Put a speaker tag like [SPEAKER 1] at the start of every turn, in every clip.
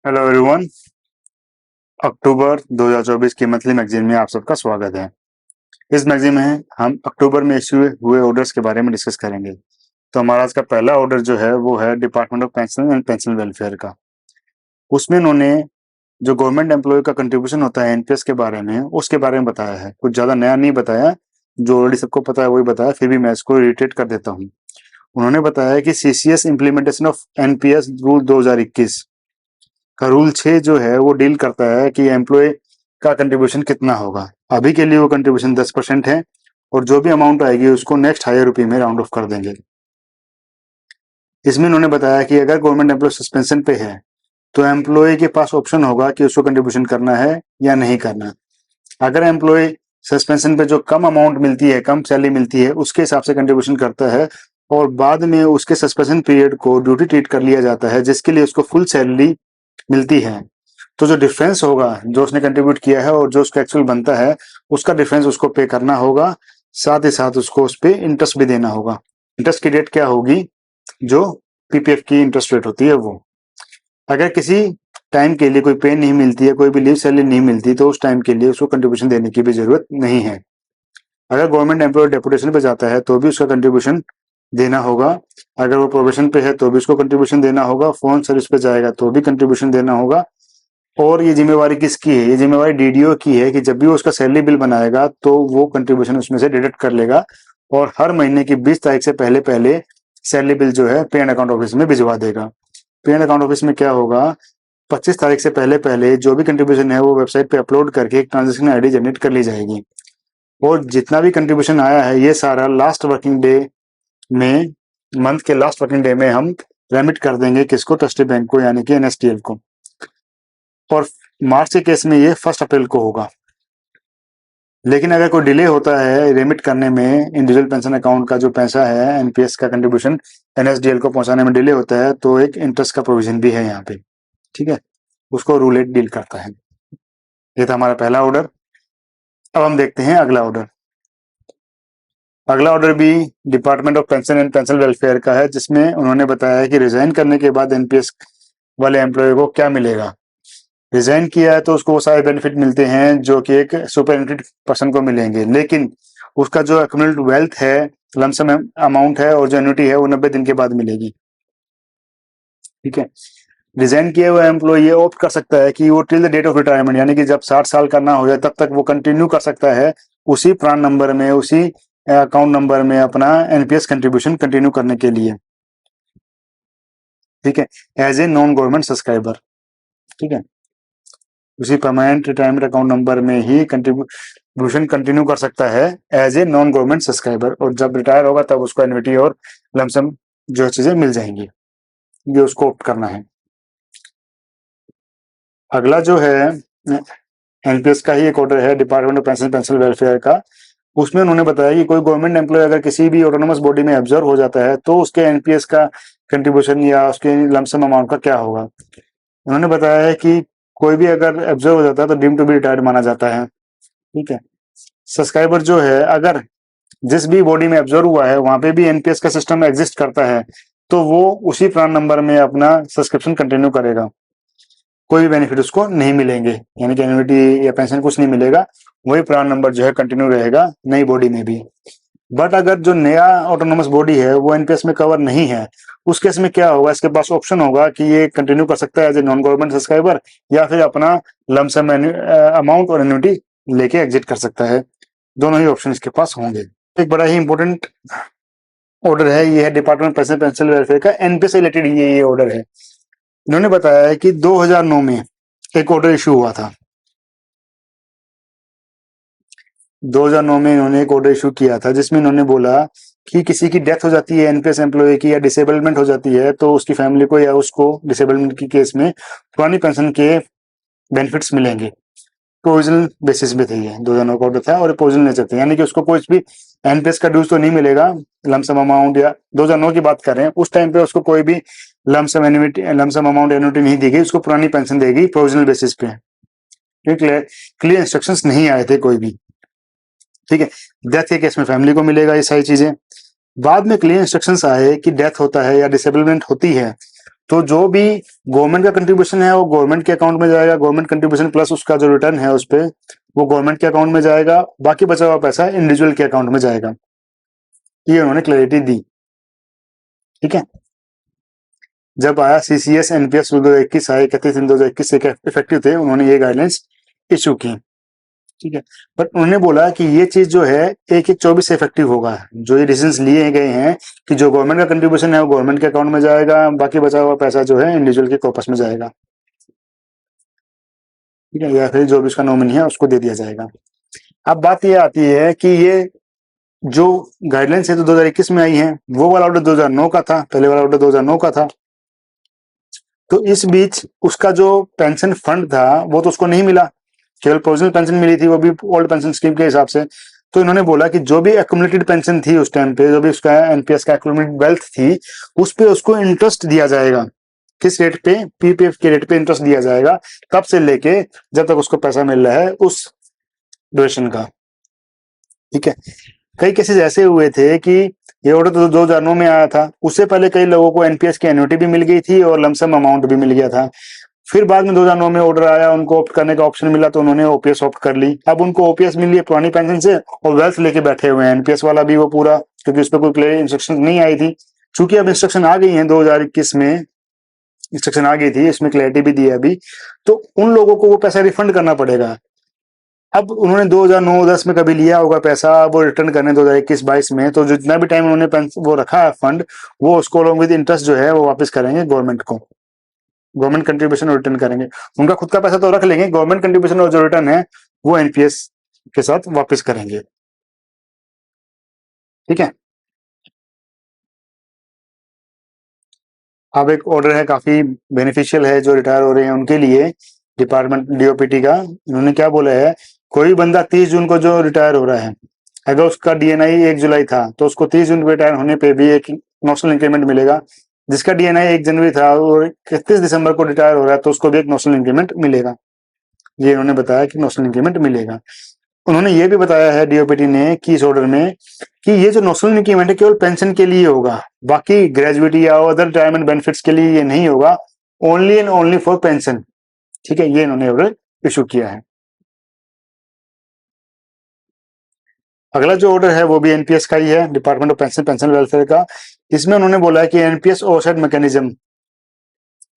[SPEAKER 1] Hello everyone. अक्टूबर 2024 की monthly magazine में आप सबका स्वागत है। इस मैगजीन में हम अक्टूबर में इश्यू हुए ऑर्डर्स के बारे में डिस्कस करेंगे। तो हमारा आज का पहला ऑर्डर जो है वो है department of pension and pension welfare का। उसमें उन्होंने जो गवर्नमेंट एम्प्लॉय का कंट्रीब्यूशन होता है एनपीएस के बारे में, उसके बारे में बताया है। कुछ ज़्यादा नया नहीं बताया, जो ऑलरेडी सबको पता है वही बताया, फिर भी मैं इसको रिटेट कर देता हूँ। उन्होंने बताया कि CCS implementation of NPS rule 2021 का रूल 6 जो है वो डील करता है कि एम्प्लॉय का कंट्रीब्यूशन कितना होगा। अभी के लिए वो कंट्रीब्यूशन 10% है और जो भी अमाउंट आएगी उसको नेक्स्ट हायर रुपये में राउंड ऑफ कर देंगे। इसमें उन्होंने बताया कि अगर गवर्नमेंट एम्प्लॉय सस्पेंशन पे है तो एम्प्लॉय के पास ऑप्शन होगा कि उसको कंट्रीब्यूशन करना है या नहीं करना। अगर एम्प्लॉय सस्पेंशन पे जो कम अमाउंट मिलती है, कम सैलरी मिलती है, उसके हिसाब से कंट्रीब्यूशन करता है और बाद में उसके सस्पेंशन पीरियड को ड्यूटी ट्रीट कर लिया जाता है जिसके लिए उसको फुल सैलरी मिलती है, तो जो डिफरेंस होगा जो उसने कंट्रीब्यूट किया है और जो उसका एक्चुअल बनता है उसका डिफरेंस उसको पे करना होगा। साथ ही साथ उसको उस पर इंटरेस्ट भी देना होगा। इंटरेस्ट की रेट क्या होगी? जो पीपीएफ की इंटरेस्ट रेट होती है वो। अगर किसी टाइम के लिए कोई पे नहीं मिलती है, कोई भी लीव सैलरी नहीं मिलती, तो उस टाइम के लिए उसको कंट्रीब्यूशन देने की भी जरूरत नहीं है। अगर गवर्नमेंट एम्प्लॉय डेपुटेशन पे जाता है तो भी उसका कंट्रीब्यूशन देना होगा। अगर वो प्रोबेशन पे है तो भी उसको कंट्रीब्यूशन देना होगा। फोन सर्विस पे जाएगा तो भी कंट्रीब्यूशन देना होगा। और ये जिम्मेवारी किसकी है? ये जिम्मेवारी डीडीओ की है कि जब भी वो उसका सैलरी बिल बनाएगा तो वो कंट्रीब्यूशन उसमें से डिडक्ट कर लेगा और हर महीने की 20 तारीख से पहले पहले सैलरी बिल जो है पे एंड अकाउंट ऑफिस में भिजवा देगा। पे एंड अकाउंट ऑफिस में क्या होगा, 25 तारीख से पहले पहले जो भी कंट्रीब्यूशन है वो वेबसाइट पे अपलोड करके एक ट्रांजेक्शन आईडी जनरेट कर ली जाएगी और जितना भी कंट्रीब्यूशन आया है ये सारा लास्ट वर्किंग डे में, मंथ के लास्ट वर्किंग डे में हम रेमिट कर देंगे किसको? ट्रस्टी बैंक को, यानी कि एनएसडीएल को। और मार्च के केस में ये 1 अप्रैल को होगा। लेकिन अगर कोई डिले होता है रेमिट करने में, इंडिविजुअल पेंशन अकाउंट का जो पैसा है एनपीएस का कंट्रीब्यूशन एनएसडीएल को पहुंचाने में डिले होता है, तो एक इंटरेस्ट का प्रोविजन भी है यहाँ पे। ठीक है, उसको रूल 8 डील करता है। ये था हमारा पहला ऑर्डर। अब हम देखते हैं अगला ऑर्डर। अगला ऑर्डर भी department of pension and pension welfare का है, जिसमें उन्होंने बताया है कि रिजाइन करने के बाद एनपीएस वाले एम्प्लॉय को क्या मिलेगा। रिजाइन किया है तो उसको वो सारे बेनिफिट मिलते हैं जो कि एक सुपरिटेंडेंट पर्सन को मिलेंगे, लेकिन उसका जो एक्यूमुलेटेड वेल्थ है, लमसम अमाउंट है और जो एन्युटी है वो 90 दिन के बाद मिलेगी। ठीक है, रिजाइन किया हुआ एम्प्लॉय ये ऑप्ट कर सकता है कि वो till the date of retirement, यानी कि जब 60 साल का ना हो जाए तब तक वो कंटिन्यू कर सकता है उसी प्रान नंबर में, उसी अकाउंट नंबर में अपना एनपीएस कंट्रीब्यूशन कंटिन्यू करने के लिए। ठीक है, as a non government subscriber. ठीक है, उसी परमानेंट रिटायरमेंट अकाउंट नंबर में ही कंट्रीब्यूशन कंटिन्यू कर सकता है as a non government subscriber, और जब रिटायर होगा तब उसको एन्युटी और लमसम जो चीजें मिल जाएंगी। ये उसको ऑप्ट करना है। अगला जो है एनपीएस का ही एक ऑर्डर है department of pension pension welfare का। उसमें उन्होंने बताया कि कोई गवर्नमेंट एम्प्लॉय अगर किसी भी ऑटोनोमस बॉडी में ऑब्जर्व हो जाता है तो उसके एनपीएस का कंट्रीब्यूशन या उसके लमसम अमाउंट का क्या होगा। उन्होंने बताया है कि कोई भी अगर ऑब्जर्व हो जाता है तो डीम टू बी रिटायर्ड माना जाता है। ठीक है, सब्सक्राइबर जो है अगर जिस भी बॉडी में ऑब्जर्व हुआ है वहां पे भी एनपीएस का सिस्टम एग्जिस्ट करता है तो वो उसी प्रान नंबर में अपना सब्सक्रिप्शन कंटिन्यू करेगा। कोई भी बेनिफिट उसको नहीं मिलेंगे, यानी कि एन्युटी या पेंशन कुछ नहीं मिलेगा। वही प्रान नंबर जो है कंटिन्यू रहेगा नई बॉडी में भी। बट अगर जो नया ऑटोनोमस बॉडी है वो एनपीएस में कवर नहीं है, उस केस में क्या होगा, इसके पास ऑप्शन होगा कि ये कंटिन्यू कर सकता है as a non government subscriber या फिर अपना लमसम अमाउंट और एन्युटी लेके एग्जिट कर सकता है। दोनों ही ऑप्शन इसके पास होंगे। एक बड़ा ही इंपॉर्टेंट ऑर्डर है, ये है डिपार्टमेंट पेंशन पेंशन वेलफेयर का, एनपीएस से रिलेटेड ये ऑर्डर है। इन्होंने बताया है कि 2009 में एक ऑर्डर इशू हुआ था। 2009 में इन्होंने एक ऑर्डर इशू किया था जिसमें इन्होंने बोला कि किसी की डेथ हो जाती है एनपीएस एम्प्लॉय की, या डिसेबलमेंट हो जाती है, तो उसकी फैमिली को या उसको डिसेबलमेंट की केस में पुरानी पेंशन के बेनिफिट्स मिलेंगे। प्रोविजनल बेसिस पे थे, ये 2009 का ऑर्डर था और प्रोविजनल नेचर थे, यानी कि उसको कोई भी एनपीएस का ड्यूज तो नहीं मिलेगा लमसम अमाउंट, या 2009 की बात कर रहे हैं, उस टाइम पे उसको कोई भी lump sum annuity lump sum amount annuity नहीं दी गई, उसको पुरानी पेंशन देगी प्रोविजनल बेसिस पे। क्लियर इंस्ट्रक्शंस नहीं आए थे कोई भी। ठीक है, डेथ के केस में फैमिली को मिलेगा ये सारी चीजें। बाद में क्लियर इंस्ट्रक्शंस आए कि डेथ होता है या डिसेबलमेंट होती है तो जो भी गवर्नमेंट का कंट्रीब्यूशन है वो गवर्नमेंट के अकाउंट में जाएगा, गवर्नमेंट कंट्रीब्यूशन प्लस उसका जो रिटर्न है उस पे वो गवर्नमेंट के अकाउंट में जाएगा, बाकी बचा हुआ पैसा इंडिविजुअल के अकाउंट में जाएगा। ये उन्होंने क्लैरिटी दी। ठीक है, जब आया सीसीएस एनपीएस 2021 आए 31/3/2021 से इफेक्टिव थे, उन्होंने ये गाइडलाइंस इशू की। ठीक है, बट उन्होंने बोला कि ये चीज जो है 1/1/24 से इफेक्टिव होगा। जो ये डिसीजन लिए गए हैं कि जो गवर्नमेंट का कंट्रीब्यूशन है वो गवर्नमेंट के अकाउंट में जाएगा, बाकी बचा हुआ पैसा जो है इंडिविजुअल के कॉर्पस में जाएगा। ठीक है, या फिर जो भी उसका नॉमिनी है उसको दे दिया जाएगा। अब बात ये आती है कि ये जो गाइडलाइंस है तो 2021 में आई है, वो वाला ऑर्डर 2009 का था, पहले वाला ऑर्डर 2009 का था। तो इस बीच उसका जो पेंशन फंड था वो तो उसको नहीं मिला, केवल प्रोविजनल पेंशन मिली थी, वो भी ओल्ड पेंशन स्कीम के हिसाब से। तो इन्होंने बोला कि जो भी एक्यूमुलेटेड पेंशन थी उस टाइम पे, जो भी उसका एनपीएस का एक्यूमुलेटेड वेल्थ थी, उस पे उसको इंटरेस्ट दिया जाएगा। किस रेट पे? पीपीएफ के रेट पे इंटरेस्ट दिया जाएगा, तब से लेके जब तक उसको पैसा मिल रहा है उस ड्यूरेशन का। ठीक है, कई केसेस ऐसे हुए थे कि ये ऑर्डर तो 2009 में आया था, उससे पहले कई लोगों को एनपीएस की एन्युटी भी मिल गई थी और लमसम अमाउंट भी मिल गया था। फिर बाद में 2009 में ऑर्डर आया, उनको ऑप्ट करने का ऑप्शन मिला तो उन्होंने ओपीएस ऑप्ट कर ली। अब उनको ओपीएस मिली है पुरानी पेंशन से और वेल्थ लेके बैठे हुए हैं, एनपीएस वाला भी वो पूरा, क्योंकि उस पर कोई क्लियर इंस्ट्रक्शन नहीं आई थी। चूंकि अब इंस्ट्रक्शन आ गई है 2021 में, इंस्ट्रक्शन आ गई थी, इसमें क्लैरिटी भी दी है अभी, तो उन लोगों को वो पैसा रिफंड करना पड़ेगा। अब उन्होंने 2009-10 में कभी लिया होगा पैसा, वो रिटर्न करने 2021-22 में, तो जितना भी टाइम उन्होंने वो रखा है फंड, वो उसको अलॉन्ग विद इंटरेस्ट जो है वो वापस करेंगे गवर्नमेंट को, गवर्नमेंट कंट्रीब्यूशन और रिटर्न करेंगे। उनका खुद का पैसा तो रख लेंगे, गवर्नमेंट कंट्रीब्यूशन और जो रिटर्न है वो एनपीएस के साथ वापस करेंगे। ठीक है, अब एक ऑर्डर है काफी बेनिफिशियल है जो रिटायर हो रहे हैं उनके लिए, डिपार्टमेंट डीओपीटी का। इन्होंने क्या बोला है, कोई बंदा 30 जून को जो रिटायर हो रहा है, अगर उसका डीएनआई 1 जुलाई था तो उसको 30 जून को रिटायर होने पे भी एक नॉशनल इंक्रीमेंट मिलेगा। जिसका डीएनआई 1 जनवरी था और 31 दिसंबर को रिटायर हो रहा है तो उसको भी एक नॉशनल इंक्रीमेंट मिलेगा। ये इन्होंने बताया कि नॉशनल इंक्रीमेंट मिलेगा। उन्होंने ये भी बताया है डीओपीटी ने कि इस ऑर्डर में कि ये जो नॉशनल इंक्रीमेंट है केवल पेंशन के लिए होगा, बाकी ग्रेजुएटी या अदर रिटायरमेंट बेनिफिट्स के लिए ये नहीं होगा, only and only for pension. ठीक है, ये इन्होंने ऑर्डर इशू किया है। अगला जो ऑर्डर है वो भी एनपीएस का ही है, डिपार्टमेंट ऑफ पेंशन वेलफेयर का। इसमें उन्होंने बोला है कि एनपीएस ओवरसाइट मैकेनिज्म,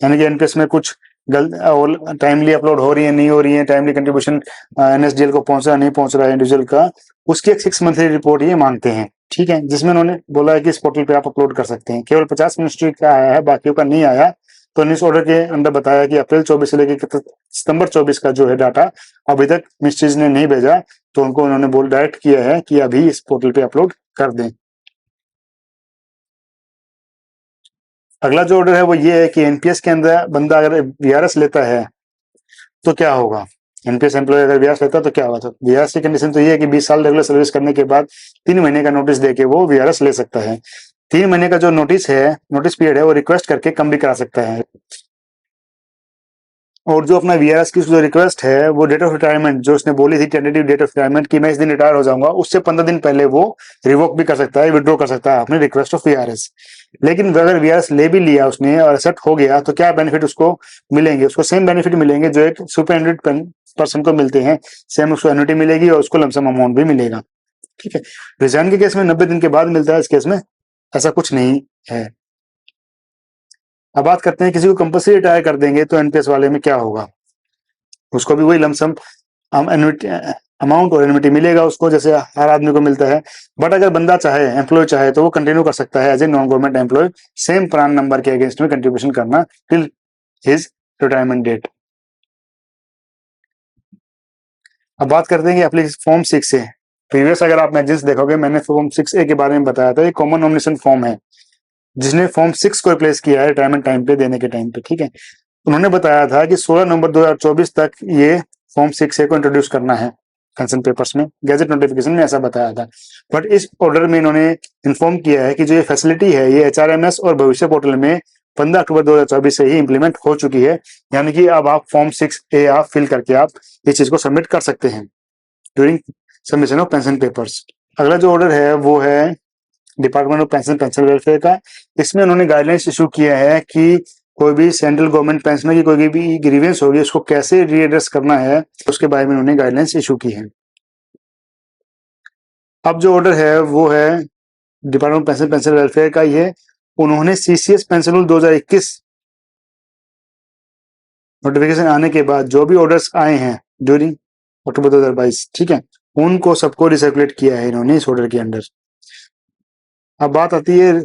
[SPEAKER 1] यानी कि एनपीएस में कुछ गलत टाइमली अपलोड हो रही है नहीं हो रही है, टाइमली कंट्रीब्यूशन एनएसडीएल को पहुंच रहा है नहीं पहुंच रहा है इंडिविजुअल का, उसकी एक 6 मंथली रिपोर्ट ये मांगते हैं। ठीक है, जिसमें उन्होंने बोला है कि इस पोर्टल पे आप अपलोड कर सकते हैं। केवल 50 मिनिस्ट्री का आया है, बाकियों का नहीं आया। तो इस ऑर्डर के अंदर बताया कि अप्रैल 24 से लेकर सितंबर 24 का जो है डाटा अभी तक मिनिस्ट्रीज ने नहीं भेजा, तो उनको उन्होंने बोल डायरेक्ट किया है कि अभी इस पोर्टल पे अपलोड कर दें। अगला जो ऑर्डर है वो ये है कि एनपीएस के अंदर बंदा अगर वीआरएस लेता है तो क्या होगा, एनपीएस एम्प्लॉय अगर वीआरएस लेता है तो क्या होगा। तो वीआरएस की कंडीशन तो ये है कि 20 साल रेगुलर सर्विस करने के बाद 3 महीने का नोटिस देके वो वीआरएस ले सकता है। 3 महीने का जो नोटिस है, नोटिस पीरियड है, वो रिक्वेस्ट करके कम भी करा सकता है। और जो अपना वीआरएस की जो रिक्वेस्ट है वो डेट ऑफ रिटायरमेंट जो उसने बोली थी, टेंटेटिव डेट ऑफ रिटायरमेंट की मैं इस दिन रिटायर हो जाऊंगा, उससे 15 दिन पहले वो रिवोक भी कर सकता है, विड्रॉ कर सकता है अपने रिक्वेस्ट ऑफ वीआरएस। लेकिन अगर वीआरएस ले भी लिया उसने और एक्सेप्ट हो गया तो क्या बेनिफिट उसको मिलेंगे, उसको सेम बेनिफिट मिलेंगे जो एक सुपरिटेंडेंट पर्सन को मिलते हैं, सेम उसको एन्युटी मिलेगी और उसको लमसम अमाउंट भी मिलेगा। ठीक है, रिजाइन के केस में 90 दिन के बाद मिलता है, इस केस में ऐसा कुछ नहीं है। अब बात करते हैं किसी को कंपल्सरी रिटायर कर देंगे तो एनपीएस वाले में क्या होगा, उसको भी वही लमसम अमाउंट और एन्युटी मिलेगा उसको, जैसे हर आदमी को मिलता है। बट अगर बंदा चाहे, एम्प्लॉय चाहे तो वो कंटिन्यू कर सकता है as a non government employ, same PRAN number के अगेंस्ट में कंट्रीब्यूशन करना टिल हिज रिटायरमेंट डेट। अब बात करते हैं कि एप्लीकेशन फॉर्म 6 से प्रीवियस अगर आप मैगजीन्स देखोगे मैंने फॉर्म 6A के बारे में बताया था। ये कॉमन नॉमिनेशन फॉर्म है जिसने फॉर्म 6 को रिप्लेस किया है रिटायरमेंट टाइम पे देने के टाइम पे। ठीक है, उन्होंने बताया था कि 16 नवंबर 2024 तक ये फॉर्म 6A को इंट्रोड्यूस करना है कंसर्न पेपर्स में, गैजेट नोटिफिकेशन में ऐसा बताया था। बट इस ऑर्डर में इन्होंने इन्फॉर्म किया है कि जो ये फैसिलिटी है ये एचआरएमएस और भविष्य पोर्टल में 15 अक्टूबर 2024 से ही इंप्लीमेंट हो चुकी है, यानी कि अब आप फॉर्म 6A आप फिल करके आप इस चीज को सबमिट कर सकते हैं during submission of pension papers. अगला जो ऑर्डर है वो है डिपार्टमेंट ऑफ पेंशन वेलफेयर का। इसमें उन्होंने गाइडलाइंस इशू किया है कि कोई भी सेंट्रल गवर्नमेंट पेंशनर की कोई भी ग्रीवेंस होगी उसको कैसे रीएड्रेस करना है उसके बारे में उन्होंने गाइडलाइंस इशू की है। अब जो ऑर्डर है वो है department of pension pension welfare का ही है। उन्होंने सीसीएस पेंशन रूल 2021 नोटिफिकेशन आने के बाद जो भी ऑर्डर्स आए हैं ड्यूरिंग अक्टूबर 2022, ठीक है, उनको सबको रिसर्कुलेट किया है इन्होंने इस ऑर्डर के अंडर। अब बात आती है,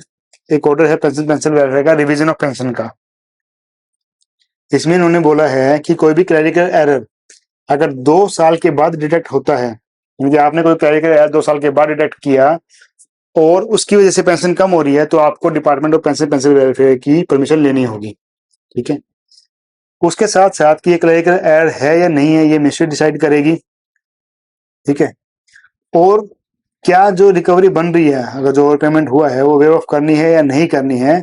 [SPEAKER 1] एक ऑर्डर है पेंशन पेंशन वेलफेयर का रिवीजन ऑफ पेंशन का। इसमें इन्होंने बोला है कि कोई भी क्लरिकल एरर अगर 2 साल के बाद डिटेक्ट होता है, यानी कि आपने कोई क्लरिकल एरर 2 साल के बाद डिटेक्ट किया और उसकी वजह से पेंशन कम हो रही है, तो आपको department of pension pension welfare की परमिशन लेनी होगी, ठीक है। उसके साथ साथ कि ये क्लरिकल एरर है या नहीं है ये मिनिस्ट्री डिसाइड करेगी, ठीक है। और क्या जो रिकवरी बन रही है, अगर जो ओवर पेमेंट हुआ है वो वेव ऑफ करनी है या नहीं करनी है,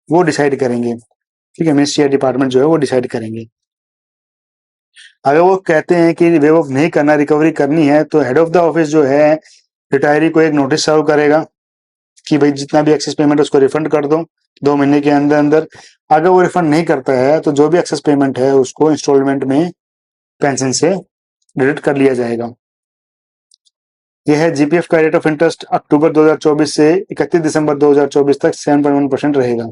[SPEAKER 1] वो डिसाइड करेंगे, ठीक है। मिनिस्ट्री या डिपार्टमेंट जो है वो डिसाइड करेंगे। अगर वो कहते हैं कि वेव ऑफ नहीं करना, रिकवरी करनी है, तो हेड ऑफ द ऑफिस जो है रिटायरी को एक नोटिस सर्व करेगा कि भाई जितना भी एक्सेस पेमेंट है उसको रिफंड कर दो 2 महीने के अंदर अंदर। अगर वो रिफंड नहीं करता है तो जो भी एक्सेस पेमेंट है उसको इंस्टॉलमेंट में पेंशन से डिडक्ट कर लिया जाएगा। यह है जीपीएफ का रेट ऑफ इंटरेस्ट अक्टूबर 2024 से 31 दिसंबर 2024 तक 7.1% रहेगा।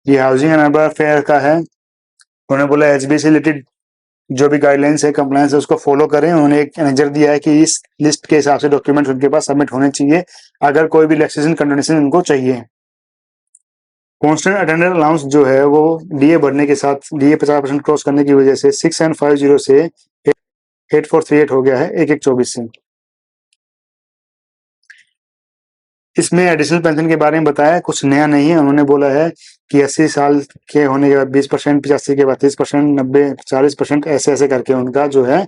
[SPEAKER 1] ये हाउसिंग एंड अर्बन अफेयर का है। उन्होंने बोला एचबी से रिलेटेड जो भी गाइडलाइंस है, कंप्लायंस है, उसको फॉलो करें। उन्होंने एक नजर दिया है कि इस लिस्ट के हिसाब से डॉक्यूमेंट्स उनके पास सबमिट होने चाहिए अगर कोई भी रिलैक्सेशन कंडीशन उनको चाहिए। कॉन्स्टेंट अटेंडेंस अलाउंस जो है वो डीए बढ़ने के साथ डीए 50% क्रॉस करने की वजह से 6750 से 8438 हो गया है 1124 से। इसमें एडिशनल पेंशन के बारे में बताया, कुछ नया नहीं है। उन्होंने बोला है कि 80 साल के होने के बाद 20%, 85 के बाद 30%, 90 40%, ऐसे ऐसे करके उनका जो है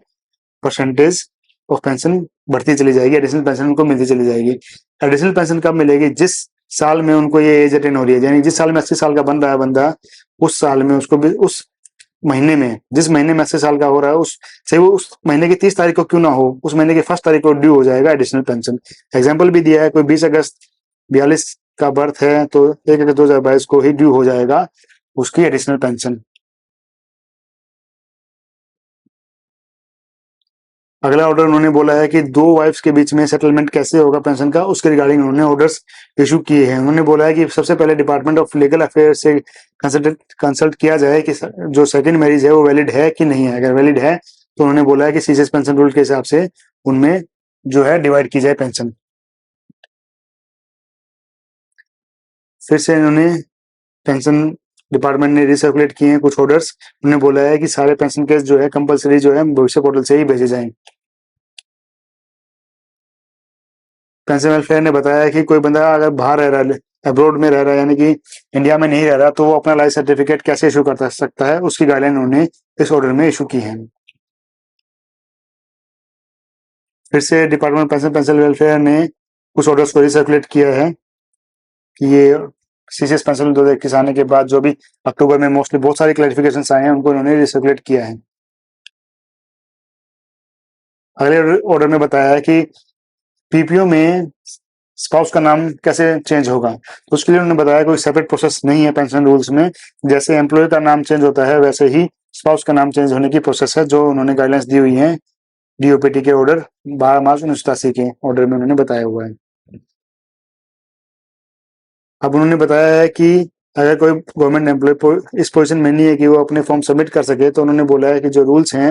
[SPEAKER 1] परसेंटेज ऑफ पेंशन बढ़ती चली जाएगी, एडिशनल पेंशन उनको मिलती चली जाएगी। एडिशनल पेंशन कब मिलेगी? जिस साल में उनको ये एज अटेन हो रही है, यानी जिस साल में 80 साल का बन रहा है बंदा, उस साल में उसको भी उस महीने में, जिस महीने में 80 साल का हो रहा है, उस चाहे वो उस महीने की 30 तारीख को क्यों ना हो, उस महीने की 1 तारीख को ड्यू हो जाएगा एडिशनल पेंशन। एग्जाम्पल भी दिया है, कोई 20 अगस्त 42 का बर्थ है तो 1 अगस्त 2022 को ही ड्यू हो जाएगा उसकी एडिशनल पेंशन। अगला ऑर्डर उन्होंने बोला है कि 2 वाइफ्स के बीच में सेटलमेंट कैसे होगा पेंशन का, उसके रिगार्डिंग उन्होंने ऑर्डर्स इशू किए हैं। उन्होंने बोला है कि सबसे पहले डिपार्टमेंट ऑफ लीगल अफेयर से कंसल्ट किया जाए कि जो सेकंड मैरिज है वो वैलिड है कि नहीं है। अगर वैलिड है तो उन्होंने बोला है कि सीसीएस पेंशन रूल के हिसाब से उनमें जो है डिवाइड की जाए पेंशन। फिर से इन्होंने पेंशन डिपार्टमेंट ने रिसर्कुलेट किए हैं कुछ ऑर्डर्स। उन्होंने बोला है कि सारे पेंशन केस जो है कंपलसरी जो है भविष्य पोर्टल से ही भेजे जाएं। पेंशन वेलफेयर ने बताया कि कोई बंदा अगर बाहर रह रहा है, अब्रोड में रह रहा है, यानी कि इंडिया में नहीं रह रहा, तो वो अपना लाइफ सर्टिफिकेट कैसे इशू कर सकता है, उसकी गाइडलाइन उन्होंने इस ऑर्डर में इशू की है। फिर से department of pension pension welfare ने कुछ ऑर्डर्स को रिसर्कुलेट किया है कि ये सीसीएस पेंशन 2021 आने के बाद जो भी अक्टूबर में मोस्टली बहुत सारे क्लैरिफिकेशन आए हैं उनको उन्होंने रिसर्कुलेट किया है। अगले ऑर्डर में बताया है कि पीपीओ में स्पाउस का नाम कैसे चेंज होगा, तो उसके लिए उन्होंने बताया कोई सेपरेट प्रोसेस नहीं है पेंशन रूल्स में। जैसे एम्प्लॉय का नाम चेंज होता है वैसे ही स्पाउस का नाम चेंज होने की प्रोसेस है, जो उन्होंने गाइडलाइंस दी हुई है डीओपीटी के ऑर्डर 12 मार्च 1987 के ऑर्डर में उन्होंने बताया हुआ है। अब उन्होंने बताया है कि अगर कोई गवर्नमेंट एम्प्लॉय इस पोजीशन में नहीं है कि वो अपने फॉर्म सबमिट कर सके, तो उन्होंने बोला है कि जो रूल्स हैं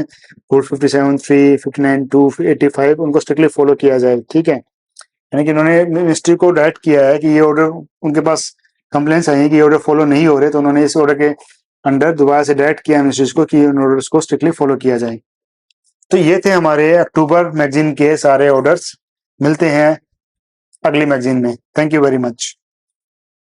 [SPEAKER 1] रूल 57(3), 59(2), 85 उनको स्ट्रिक्टली फॉलो किया जाए, ठीक है। यानी कि उन्होंने मिनिस्ट्री को डायरेक्ट किया है कि ये ऑर्डर उनके पास कंप्लेंट्स आई है कि ये ऑर्डर फॉलो नहीं हो रहे, तो उन्होंने इस ऑर्डर के अंडर दोबारा से डायरेक्ट किया मिनिस्ट्री को कि उन ऑर्डर्स को स्ट्रिक्टली फॉलो किया जाए। तो ये थे हमारे अक्टूबर मैगजीन के सारे ऑर्डर्स। मिलते हैं अगली मैगजीन में। Thank you very much.